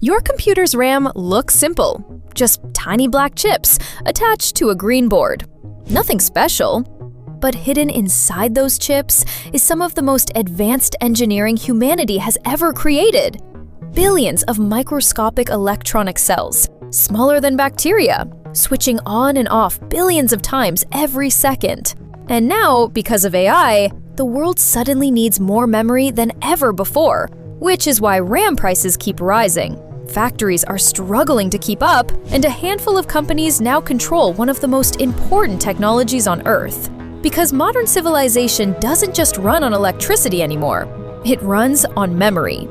Your computer's RAM looks simple, just tiny black chips attached to a green board. Nothing special. But hidden inside those chips is some of the most advanced engineering humanity has ever created. Billions of microscopic electronic cells, smaller than bacteria, switching on and off billions of times every second. And now, because of AI, the world suddenly needs more memory than ever before, which is why RAM prices keep rising. Factories are struggling to keep up, and a handful of companies now control one of the most important technologies on Earth. Because modern civilization doesn't just run on electricity anymore, it runs on memory.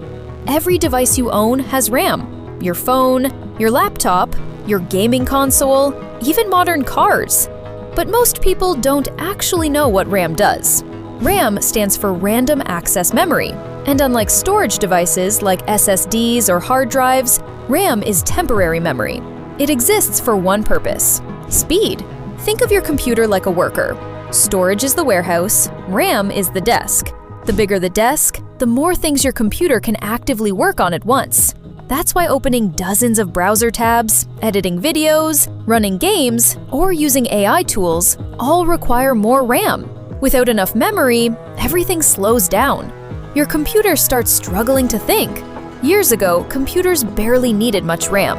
Every device you own has RAM. Your phone, your laptop, your gaming console, even modern cars. But most people don't actually know what RAM does. RAM stands for Random Access Memory, and unlike storage devices like SSDs or hard drives, RAM is temporary memory. It exists for one purpose: speed. Think of your computer like a worker. Storage is the warehouse, RAM is the desk. The bigger the desk, the more things your computer can actively work on at once. That's why opening dozens of browser tabs, editing videos, running games, or using AI tools all require more RAM. Without enough memory, everything slows down. Your computer starts struggling to think. Years ago, computers barely needed much RAM.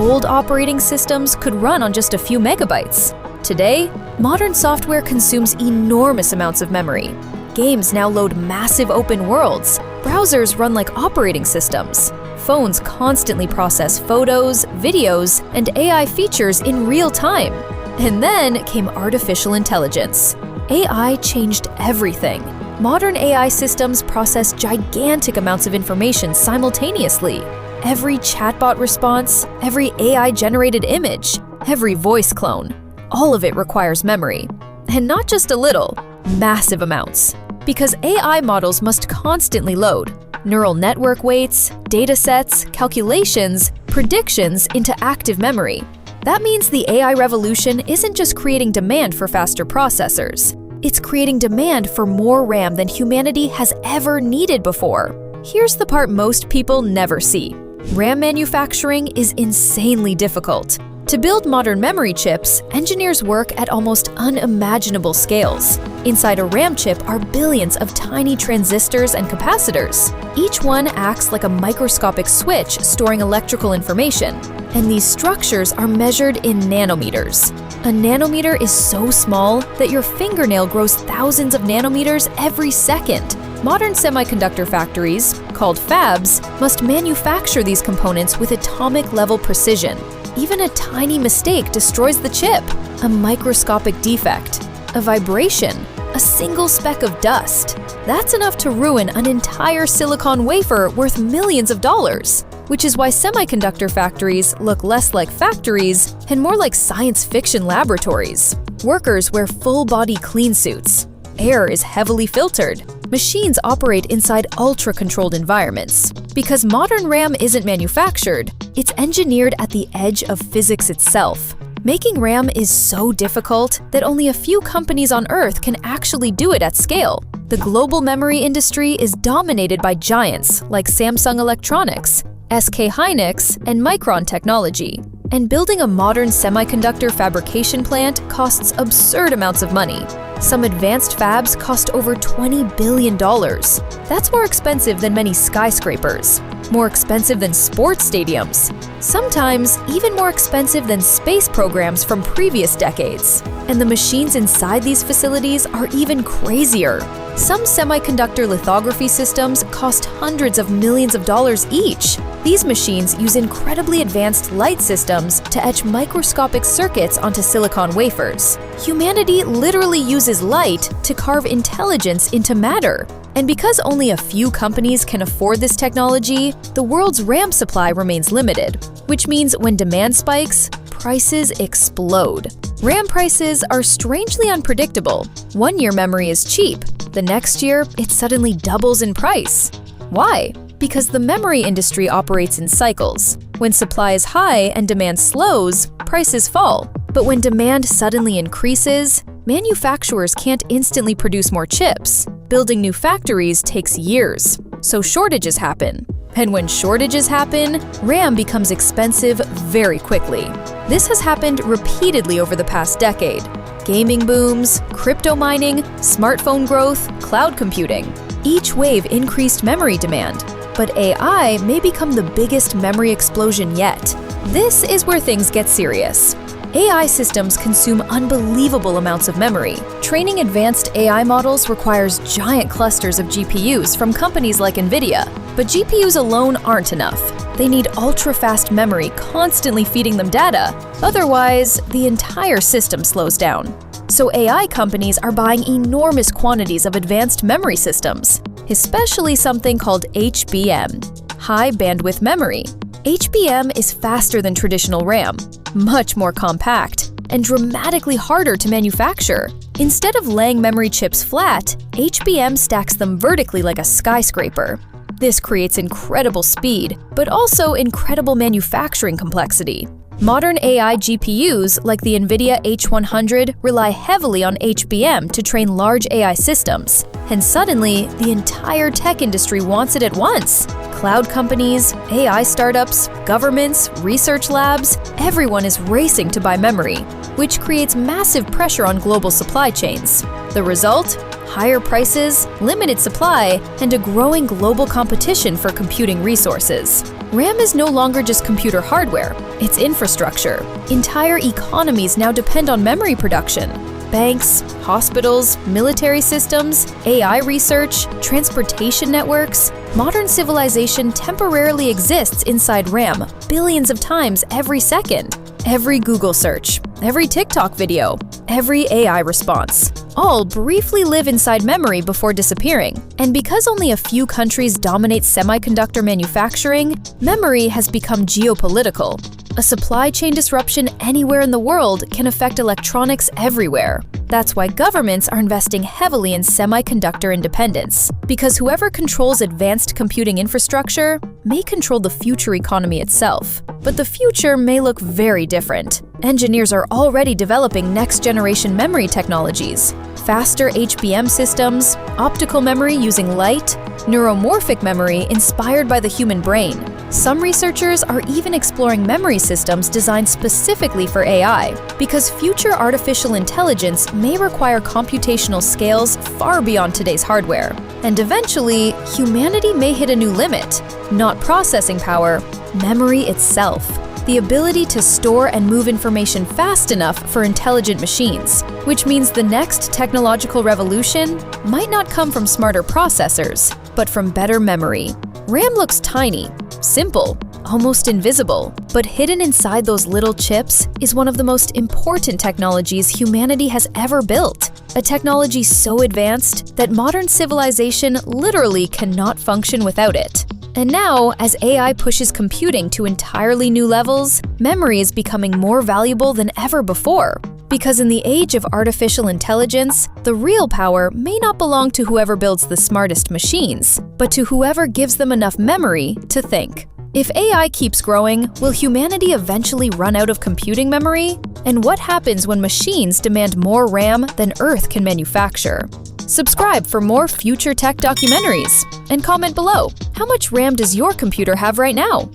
Old operating systems could run on just a few megabytes. Today, modern software consumes enormous amounts of memory. Games now load massive open worlds. Browsers run like operating systems. Phones constantly process photos, videos, and AI features in real time. And then came artificial intelligence. AI changed everything. Modern AI systems process gigantic amounts of information simultaneously. Every chatbot response, every AI-generated image, every voice clone. All of it requires memory. And not just a little, massive amounts. Because AI models must constantly load neural network weights, datasets, calculations, predictions into active memory. That means the AI revolution isn't just creating demand for faster processors. It's creating demand for more RAM than humanity has ever needed before. Here's the part most people never see. RAM manufacturing is insanely difficult. To build modern memory chips, engineers work at almost unimaginable scales. Inside a RAM chip are billions of tiny transistors and capacitors. Each one acts like a microscopic switch storing electrical information, and these structures are measured in nanometers. A nanometer is so small that your fingernail grows thousands of nanometers every second. Modern semiconductor factories, called fabs, must manufacture these components with atomic-level precision. Even a tiny mistake destroys the chip. A microscopic defect, a vibration, a single speck of dust. That's enough to ruin an entire silicon wafer worth millions of dollars. Which is why semiconductor factories look less like factories and more like science fiction laboratories. Workers wear full-body clean suits. Air is heavily filtered. Machines operate inside ultra-controlled environments. Because modern RAM isn't manufactured, it's engineered at the edge of physics itself. Making RAM is so difficult that only a few companies on Earth can actually do it at scale. The global memory industry is dominated by giants like Samsung Electronics, SK Hynix, and Micron technology. And building a modern semiconductor fabrication plant costs absurd amounts of money. Some advanced fabs cost over $20 billion. That's more expensive than many skyscrapers, more expensive than sports stadiums, sometimes even more expensive than space programs from previous decades. And the machines inside these facilities are even crazier. Some semiconductor lithography systems cost hundreds of millions of dollars each. These machines use incredibly advanced light systems to etch microscopic circuits onto silicon wafers. Humanity literally uses light to carve intelligence into matter. And because only a few companies can afford this technology, the world's RAM supply remains limited, which means when demand spikes, prices explode. RAM prices are strangely unpredictable. One year memory is cheap. The next year, it suddenly doubles in price. Why? Because the memory industry operates in cycles. When supply is high and demand slows, prices fall. But when demand suddenly increases, manufacturers can't instantly produce more chips. Building new factories takes years, so shortages happen. And when shortages happen, RAM becomes expensive very quickly. This has happened repeatedly over the past decade. Gaming booms, crypto mining, smartphone growth, cloud computing. Each wave increased memory demand, but AI may become the biggest memory explosion yet. This is where things get serious. AI systems consume unbelievable amounts of memory. Training advanced AI models requires giant clusters of GPUs from companies like NVIDIA. But GPUs alone aren't enough. They need ultra-fast memory constantly feeding them data. Otherwise, the entire system slows down. So AI companies are buying enormous quantities of advanced memory systems, especially something called HBM, high bandwidth memory. HBM is faster than traditional RAM, much more compact, and dramatically harder to manufacture. Instead of laying memory chips flat, HBM stacks them vertically like a skyscraper. This creates incredible speed, but also incredible manufacturing complexity. Modern AI GPUs like the NVIDIA H100 rely heavily on HBM to train large AI systems, and suddenly, the entire tech industry wants it at once. Cloud companies, AI startups, governments, research labs, everyone is racing to buy memory, which creates massive pressure on global supply chains. The result? Higher prices, limited supply, and a growing global competition for computing resources. RAM is no longer just computer hardware, it's infrastructure. Entire economies now depend on memory production. Banks, hospitals, military systems, AI research, transportation networks. Modern civilization temporarily exists inside RAM billions of times every second. Every Google search, every TikTok video, every AI response, all briefly live inside memory before disappearing. And because only a few countries dominate semiconductor manufacturing, memory has become geopolitical. A supply chain disruption anywhere in the world can affect electronics everywhere. That's why governments are investing heavily in semiconductor independence, because whoever controls advanced computing infrastructure may control the future economy itself. But the future may look very different. Engineers are already developing next-generation memory technologies, faster HBM systems, optical memory using light, neuromorphic memory inspired by the human brain. Some researchers are even exploring memory systems designed specifically for AI, because future artificial intelligence may require computational scales far beyond today's hardware. And eventually, humanity may hit a new limit, not processing power, memory itself. The ability to store and move information fast enough for intelligent machines, which means the next technological revolution might not come from smarter processors, but from better memory. RAM looks tiny, simple, almost invisible, but hidden inside those little chips is one of the most important technologies humanity has ever built. A technology so advanced that modern civilization literally cannot function without it. And now, as AI pushes computing to entirely new levels, memory is becoming more valuable than ever before. Because in the age of artificial intelligence, the real power may not belong to whoever builds the smartest machines, but to whoever gives them enough memory to think. If AI keeps growing, will humanity eventually run out of computing memory? And what happens when machines demand more RAM than Earth can manufacture? Subscribe for more future tech documentaries, and comment below, how much RAM does your computer have right now?